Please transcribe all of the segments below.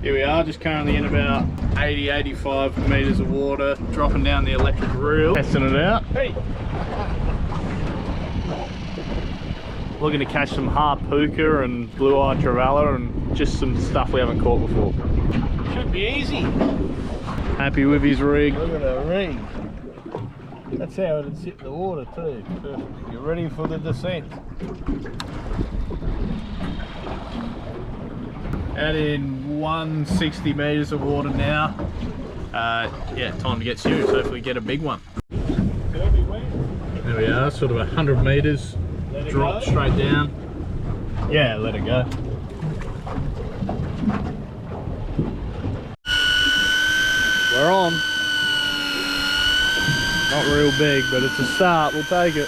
Here we are, just currently in about 80-85 meters of water, dropping down the electric reel, testing it out. Hey! Looking to catch some harpooker and blue-eye Trevalla and just some stuff we haven't caught before. Should be easy. Happy with his rig. Look at the rig. That's how it'd sit in the water too. Perfect. You're ready for the descent. Out in 160 meters of water now. Yeah, time to get serious. Hopefully get a big one. There we are, sort of 100 meters. Drop straight down. Yeah, let it go. We're on. Not real big, but it's a start. We'll take it.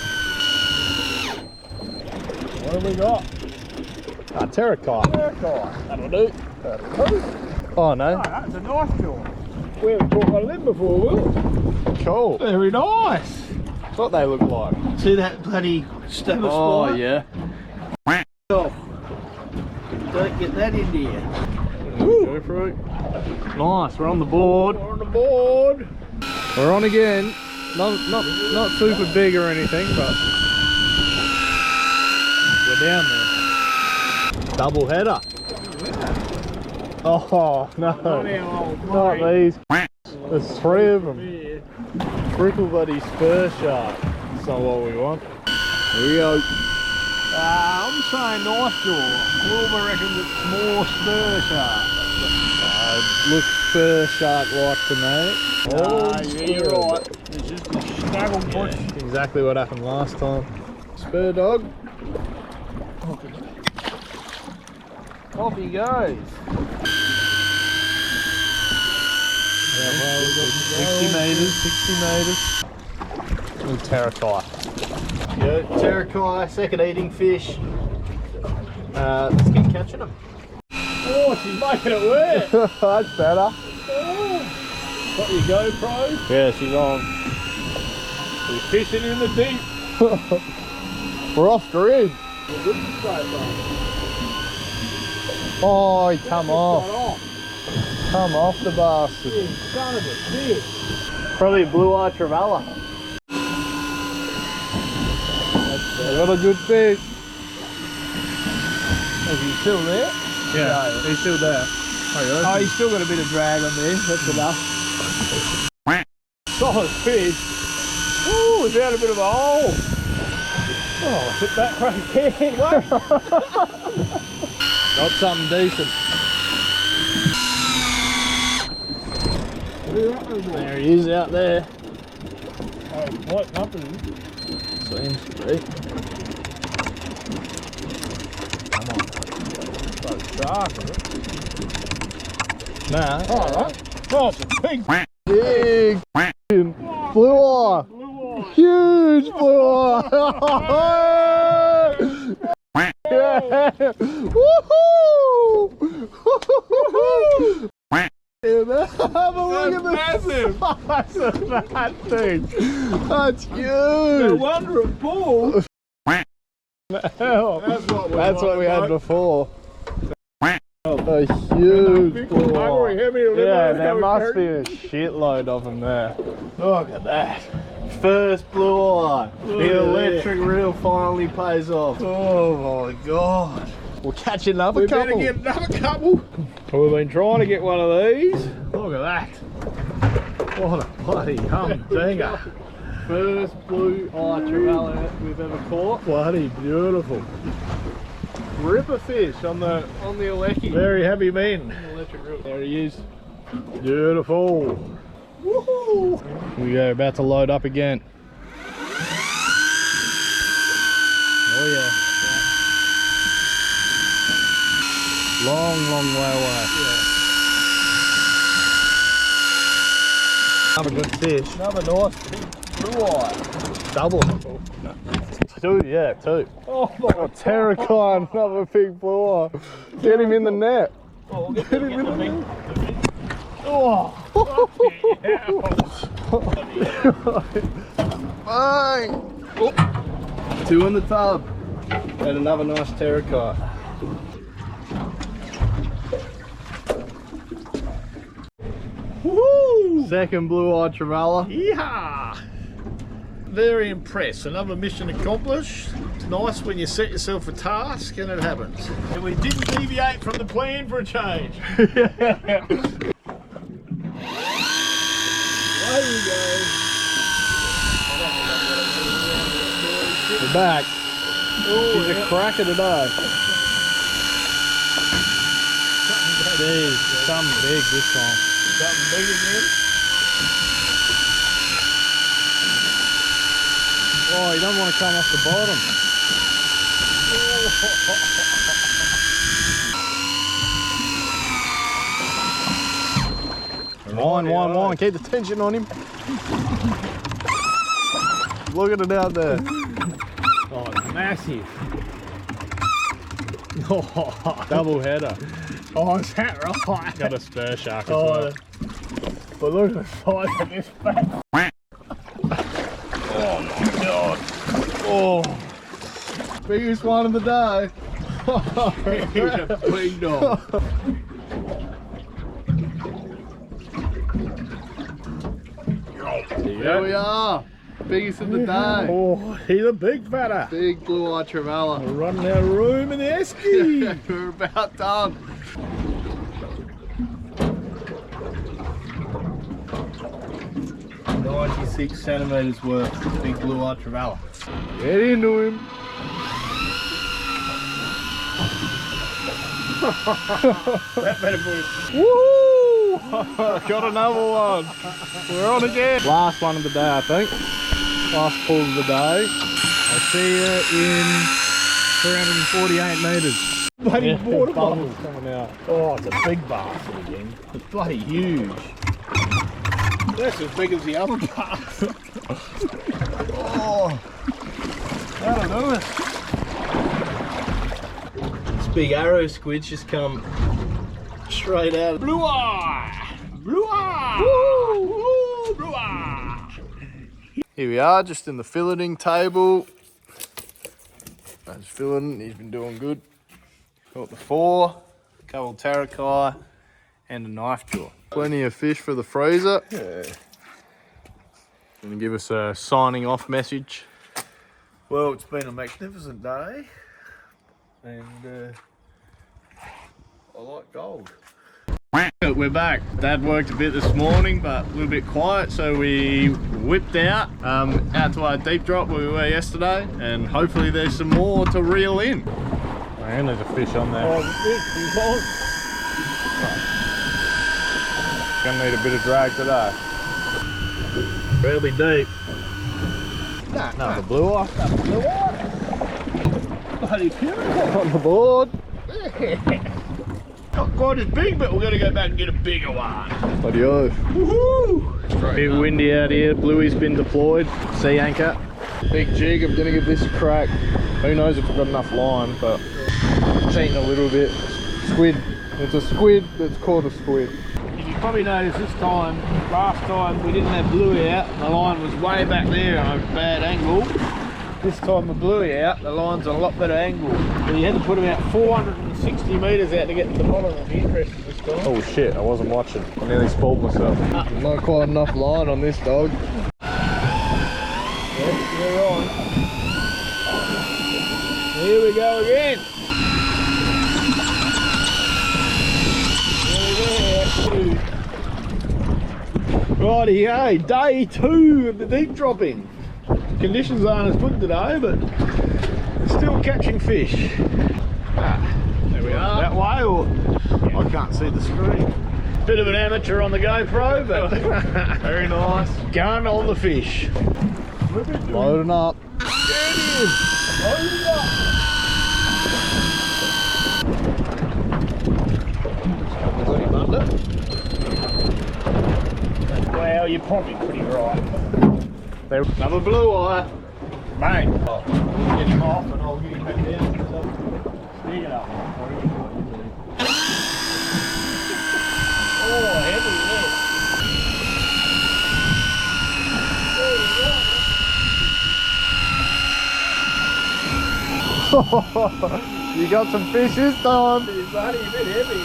What have we got? Terracotta. Terracotta. That'll do. Oh no. Oh, that's a nice jaw. We haven't caught one of them before, Will. Cool. Very nice. That's what they look like. See that bloody stem of Oh spine? yeah. Oh. Don't get that into you. Go for it. Nice, we're on the board. We're on the board. We're on again. Not super big or anything, but we're down there. Double header. Oh no, not these. There's 3 of them. Triple buddy spur shark. That's not what we want. Here we go. I'm saying nice jaw. Wilbur reckons it's more spur shark. Looks spur shark like to me. Yeah, you're right. It's just a snaggle push. Yeah, exactly what happened last time. Spur dog. Off he goes. Yeah, well, we've got 60 meters. Little terracotta. Yeah, terracotta, second eating fish. Let's keep catching them. Oh, she's making it work. That's better. Oh. Got your GoPro? Yeah, she's on. We're fishing in the deep. We're off grid. We're good to straight, though. Oh, he come off. Come off the bastard. You son of a bitch. Probably a blue-eye Trevalla. What a good fish. Is he still there? Yeah, No. he's still there. Oh, he's still got a bit of drag on there. That's enough. Solid fish. Ooh, it's out a bit of a hole. Oh, hit that right there. Got something decent. There he is out there. Oh, quite company. Seems to be. Come on. So sharp, is it? Nah. Alright. Oh, it's a big Big blue eye. Huge blue eye. Yeah. Woohoo! Have a look at massive. the size of that thing. That's huge. No wonder it pulled. Hell, that's what we had before. A Big huge blue hungry, eye. heavy liver. Yeah, there must be a shitload of them there. Look at that. First blue eye. The electric reel finally pays off. Oh my god. We'll catch another We couple. better get another couple. We've been trying to get one of these. Look at that. What a bloody humdinger. First blue eye Trevalla we've ever caught. Bloody beautiful. Ripper fish on the Alecki. Very heavy men. Electric reel. There he is. Beautiful. Woohoo! Here we go, about to load up again. Oh yeah. Long way away. Yeah. Another good fish. Another nice big blue eye. Double. Two, yeah, two. Oh my Terracotta, another big blue eye. Get him in the net. Oh, we'll Get him in the net. Oh, Bang! Oh. Two in the tub. And another nice terracotta. Second blue-eye Trevalla. Yeehaw! Very impressed. Another mission accomplished. It's nice when you set yourself a task and it happens. And we didn't deviate from the plan for a change. There we go. We're back. Oh, He's a cracker today. Jeez, something big this time. Something big again. Oh, you don't want to come off the bottom. Wine. Keep the tension on him. Look at it out there. Oh, it's massive. Double header. Oh, is that right? Got a spur shark as Oh, well. but look at the size of this bat. Oh my god. Oh, biggest one of the day. He's a big dog. Here we are. Biggest of the day. Oh, he's a big fella. Big blue-eye Trevalla. We're running out of room in the esky. We're about done. $96 centimeters worth. Big blue-eye Trevalla. Get into him. That better be. Woo! Got another one. We're on again. Last one of the day, I think. Last pull of the day. I'll see you in 348 metres. Bloody water bubbles bubble. coming out. Oh, it's a big bastard again. It's bloody huge. That's as big as the other bastard. Oh, that'll do it. This big arrow squid's just come straight out of Blue eye! Blue eye! Woo! Woo! Blue eye! Here we are, just in the filleting table. That's filleting, he's been doing good. Got the 4, a couple of tarakai, and a knife jaw. Plenty of fish for the freezer. Yeah. Gonna give us a signing off message. Well, it's been a magnificent day, and I like gold. We're back. Dad worked a bit this morning, but a little bit quiet, so we whipped out to our deep drop where we were yesterday, and hopefully there's some more to reel in. Man, there's a fish on there. Oh, the fish is on. Gonna need a bit of drag today. Really deep. Another blue eye. Blue eye. Bloody beautiful. On the board. Not quite as big, but we're going to go back and get a bigger one. Bloody oath. Woohoo! A bit windy out here. Bluey's been deployed. Sea anchor. Big jig. I'm gonna give this a crack. Who knows if I've got enough line, but it's eating a little bit. Squid. It's a squid that's caught a squid. You probably noticed this time, last time we didn't have bluey out, the line was way back there on a bad angle. This time with bluey out, the line's on a lot better angle. But you had to put about 460 metres out to get to the bottom of the interest this time. Oh shit, I wasn't watching. I nearly spoiled myself. Not quite enough line on this dog. Yes, you're on. Here we go again. Righty-ho, day 2 of the deep dropping. Conditions aren't as good today, but still catching fish. There we are. That way, or I can't see the screen. Bit of an amateur on the GoPro, but Very nice. gun on the fish. Loading up. There it is. Loading up. Well, you're probably pretty right. Another blue eye. Mate, get him off and I'll get him back down. Stick it up. Oh, heavy, You got some fish this time. yeah. He's bloody a bit heavy.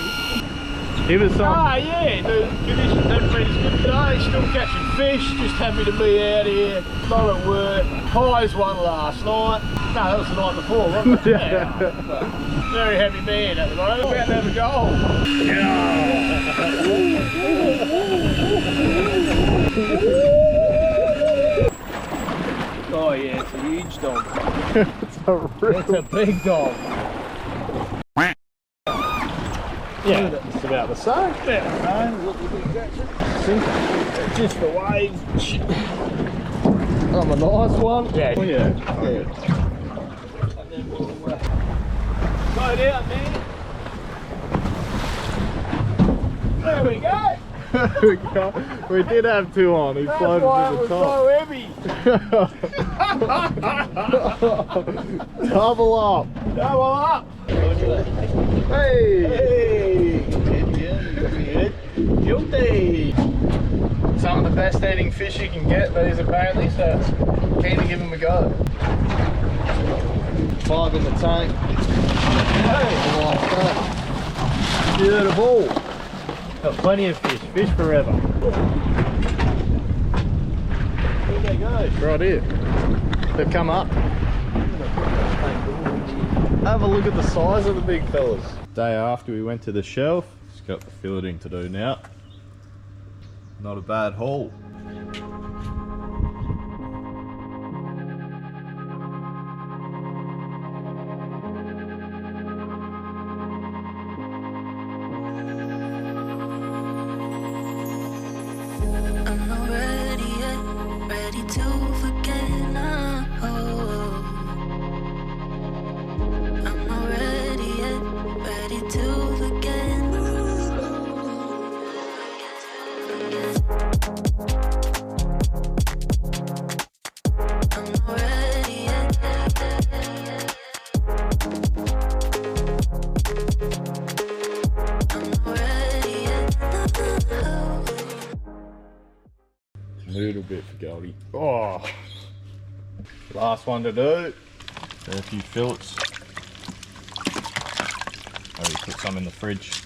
Give us some. Ah, yeah, the conditions haven't been as good today. Still catching fish, just happy to be out here. Not at work. Highs won last night. No, that was the night before, wasn't it? Yeah. But very happy man at the moment. About to have a goal. Oh yeah, it's a huge dog. It's a big dog. Yeah, it's about the same. Yeah, no, look at that. Just the waves. I'm a nice one. Yeah. Oh, yeah. And then we'll go down there. There we go. We did have two on. He That's floated why to it the was top. so heavy. Double up. Double up. Hey. Hey. Guilty. Some of the best eating fish you can get, these apparently, so it's keen to give them a go. 5 in the tank. Hey. Like that. Beautiful. Got plenty of fish. Fish forever. Where'd they go? Right here. They've come up. Have a look at the size of the big fellas. Day after we went to the shelf, just got the filleting to do now. Not a bad haul. I'm not ready yet, ready to forget now. I'm not ready yet, ready to forget. I'm not ready yet. I'm not ready yet. Little bit for Goldie. Oh, last one to do. There are a few fillets. Maybe put some in the fridge.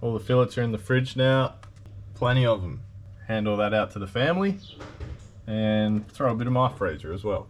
All the fillets are in the fridge now. Plenty of them. Hand all that out to the family and throw a bit of my freezer as well.